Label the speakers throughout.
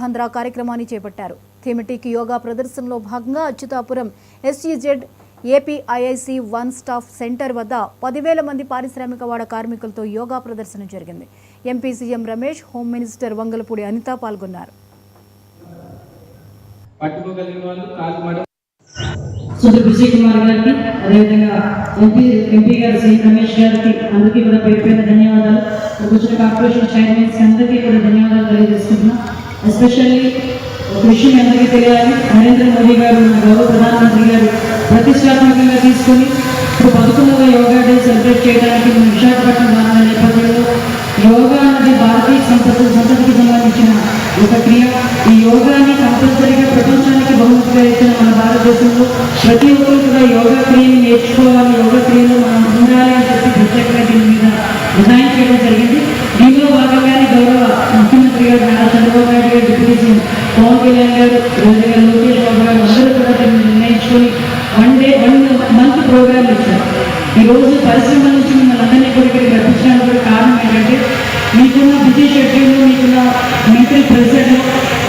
Speaker 1: యోగాంధ్ర కార్యక్రమాన్ని చేపట్టారు. థీమెటిక్ యోగా ప్రదర్శనలో భాగంగా Achutapuram SEZ APIIC one stop centre వద్ద 10,000 మంది పారిశ్రామికవాడ కార్మికులతో యోగా ప్రదర్శన జరిగింది. MP CM Ramesh, home minister Vangalapudi Anitha పాల్గొన్నారు.
Speaker 2: విజయ్ కుమార్ గారికి, అదేవిధంగా ఎంపీ గారు సీఎం రమేష్ గారికి అందరికీ కూడా పేరు పేరు ధన్యవాదాలు. వచ్చిన కార్పొరేషన్ చైర్మన్స్ అందరికీ కూడా ధన్యవాదాలు తెలియజేస్తున్నాం. ఎస్పెషల్లీ ఒక విషయం అందరికీ తెలియాలి, నరేంద్ర మోదీ గారు గౌరవ ప్రధానమంత్రి గారు ప్రతిష్టాత్మకంగా తీసుకొని ఇప్పుడు 11వ యోగా డే సెలబ్రేట్ చేయడానికి మన విశాఖపట్నం రానున్న నేపథ్యంలో యోగా అనేది భారతీయ సంపదకి సంబంధించిన ఒక క్రియ. ఈ యోగాని కంపల్సరీగా ప్రపంచానికి బహుమతిగా ఇచ్చిన మన భారతదేశంలో ప్రతి ఒక్కరు కూడా యోగా క్రియని నేర్చుకోవాలి, యోగా క్రియలో మనం ఉండాలి అని చెప్పి ప్రత్యేకంగా దీని మీద డిజైన్ చేయడం జరిగింది. దీనిలో భాగంగానే గౌరవ ముఖ్యమంత్రి గారు నారా చంద్రబాబు నాయుడు గారు, డిప్యూటీ సీఎం పవన్ కళ్యాణ్ గారు, లోకేష్ బాబు గారు అందరూ కూడా దీన్ని నిర్ణయించుకొని 1 మంత్ ప్రోగ్రామ్ ఇచ్చారు. ఈరోజు పరిశ్రమ నుంచి మిమ్మల్ని అందరినీ కూడా ఇక్కడికి రప్పించడానికి కూడా కారణం ఏంటంటే మీకున్న బిజీ షెడ్యూల్, మీకున్న మెంటల్ ప్రెషర్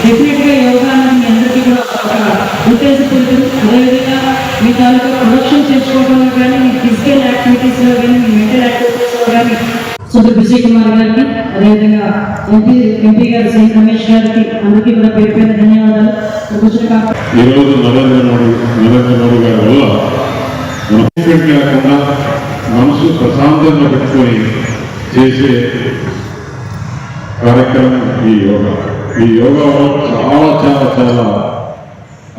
Speaker 2: డెఫినెట్గా యోగా అనేది మీ అందరికీ కూడా ఒక ఉత్తేజపడుతుంది. అదేవిధంగా మీ తాలూకా ప్రొడక్షన్ చేసుకోవడంలో కానీ, మీ ఫిజికల్ యాక్టివిటీస్లో కానీ, మీ మెంటల్ యాక్టివిటీస్లో కానీ విజయ్ కుమార్ గారికి, అదేవిధంగా ఎంపీ గారు సీఎం రమేష్ గారికి అందరికీ కూడా పేరు పేరు ధన్యవాదాలు.
Speaker 3: ఈరోజు నరేంద్ర మోడీ గారి వల్ల కాకుండా మనసు ప్రశాంతంగా పెట్టుకొని చేసే కార్యక్రమం ఈ యోగా. ఈ యోగా వల్ల చాలా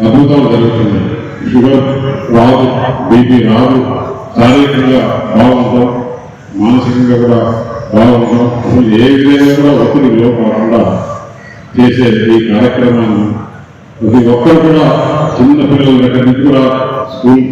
Speaker 3: అద్భుతాలు జరుగుతున్నాయి. షుగర్ రాదు, బీపీ రాదు, శారీరకంగా బాగుంటాం, మానసికంగా కూడా బాగుంటాం. ఏ విధంగా కూడా ఒత్తిడి లోపకుండా చేసే ఈ కార్యక్రమాన్ని ప్రతి ఒక్కరు కూడా చిన్న పిల్లల దగ్గర నుంచి కూడా స్కూల్